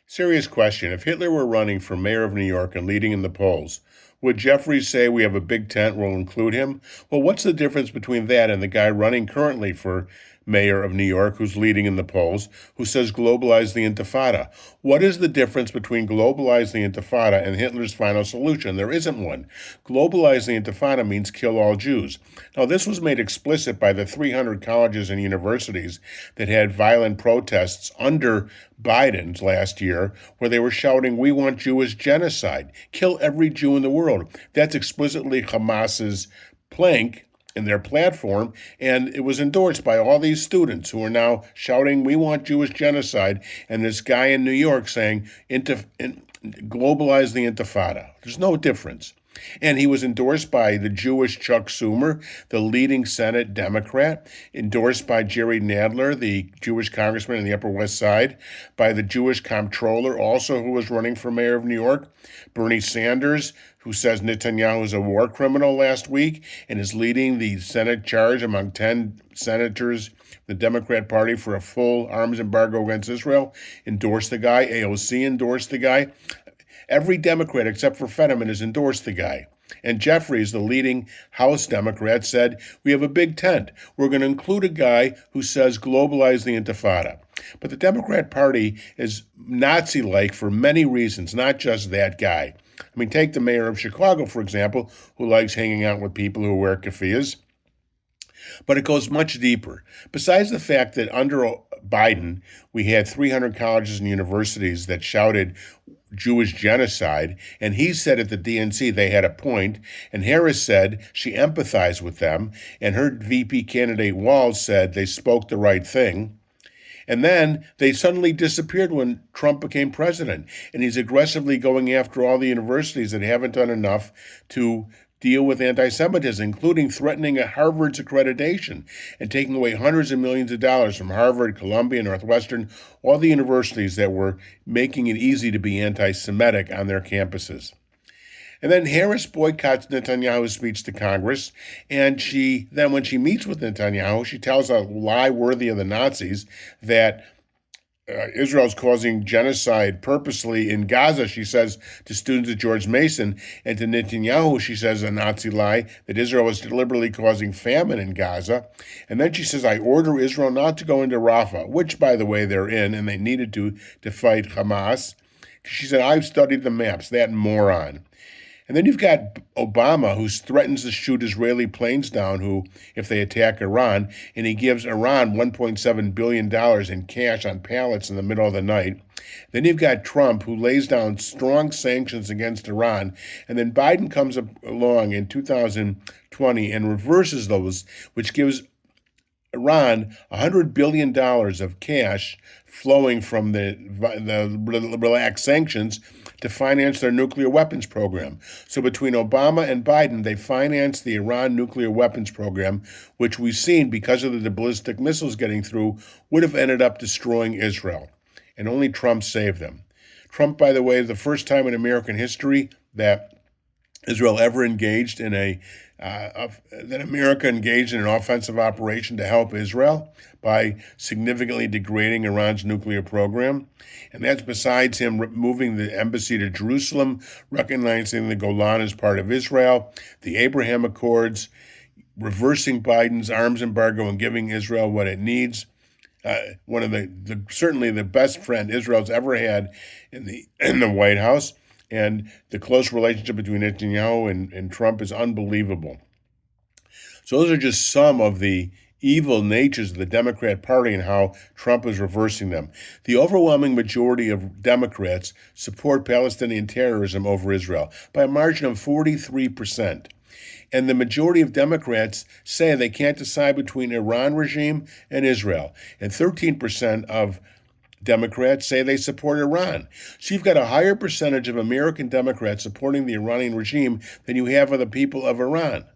Serious question. If Hitler were running for mayor of New York and leading in the polls, would Jeffries say we have a big tent, we'll include him? Well, what's the difference between that and the guy running currently for mayor of New York who's leading in the polls, who says globalize the Intifada? What is the difference between globalize the Intifada and Hitler's final solution? There isn't one. Globalize the Intifada means kill all Jews. Now, this was made explicit by the 300 colleges and universities that had violent protests under Biden's last year, where they were shouting, "We want Jewish genocide. Kill every Jew in the world." That's explicitly Hamas's plank in their platform, and it was endorsed by all these students who are now shouting, "We want Jewish genocide," and this guy in New York saying, globalize the Intifada. There's no difference. And he was endorsed by the Jewish Chuck Schumer, the leading Senate Democrat, endorsed by Jerry Nadler, the Jewish congressman in the Upper West Side, by the Jewish comptroller, also who was running for mayor of New York, Bernie Sanders, who says Netanyahu is a war criminal last week and is leading the Senate charge among 10 senators, the Democrat Party, for a full arms embargo against Israel, endorsed the guy. AOC endorsed the guy. Every Democrat except for Fetterman has endorsed the guy. And Jeffries, the leading House Democrat, said, we have a big tent. We're going to include a guy who says globalize the Intifada. But the Democrat Party is Nazi-like for many reasons, not just that guy. I mean, take the mayor of Chicago, for example, who likes hanging out with people who wear keffiyehs. But it goes much deeper. Besides the fact that under Biden, we had 300 colleges and universities that shouted Jewish genocide, and he said at the DNC they had a point, and Harris said she empathized with them, and her VP candidate Walz said they spoke the right thing. And then they suddenly disappeared when Trump became president, and he's aggressively going after all the universities that haven't done enough to deal with anti-Semitism, including threatening Harvard's accreditation and taking away hundreds of millions of dollars from Harvard, Columbia, Northwestern, all the universities that were making it easy to be anti-Semitic on their campuses. And then Harris boycotts Netanyahu's speech to Congress, and when she meets with Netanyahu, she tells a lie worthy of the Nazis that Israel's causing genocide purposely in Gaza, she says to students at George Mason, and to Netanyahu, she says a Nazi lie that Israel is deliberately causing famine in Gaza. And then she says, I order Israel not to go into Rafah, which, by the way, they're in, and they needed to fight Hamas. She said, I've studied the maps, that moron. And then you've got Obama, who threatens to shoot Israeli planes down if they attack Iran, and he gives Iran $1.7 billion in cash on pallets in the middle of the night. Then you've got Trump, who lays down strong sanctions against Iran, and then Biden comes along in 2020 and reverses those, which gives Iran $100 billion of cash flowing from the relaxed sanctions to finance their nuclear weapons program. So between Obama and Biden, they financed the Iran nuclear weapons program, which we've seen, because of the ballistic missiles getting through, would have ended up destroying Israel. And only Trump saved them. Trump, by the way, the first time in American history that Israel ever engaged in that America engaged in an offensive operation to help Israel by significantly degrading Iran's nuclear program. And that's besides him moving the embassy to Jerusalem, recognizing the Golan as part of Israel, the Abraham Accords, reversing Biden's arms embargo and giving Israel what it needs. One of certainly the best friend Israel's ever had in the White House. And the close relationship between Netanyahu and Trump is unbelievable. So those are just some of the evil natures of the Democrat Party and how Trump is reversing them. The overwhelming majority of Democrats support Palestinian terrorism over Israel by a margin of 43%. And the majority of Democrats say they can't decide between Iran regime and Israel. And 13% of Democrats say they support Iran. So you've got a higher percentage of American Democrats supporting the Iranian regime than you have of the people of Iran.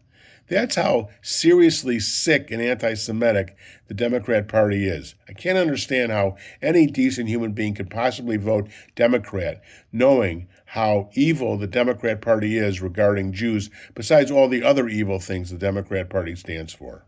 That's how seriously sick and anti-Semitic the Democrat Party is. I can't understand how any decent human being could possibly vote Democrat, knowing how evil the Democrat Party is regarding Jews, besides all the other evil things the Democrat Party stands for.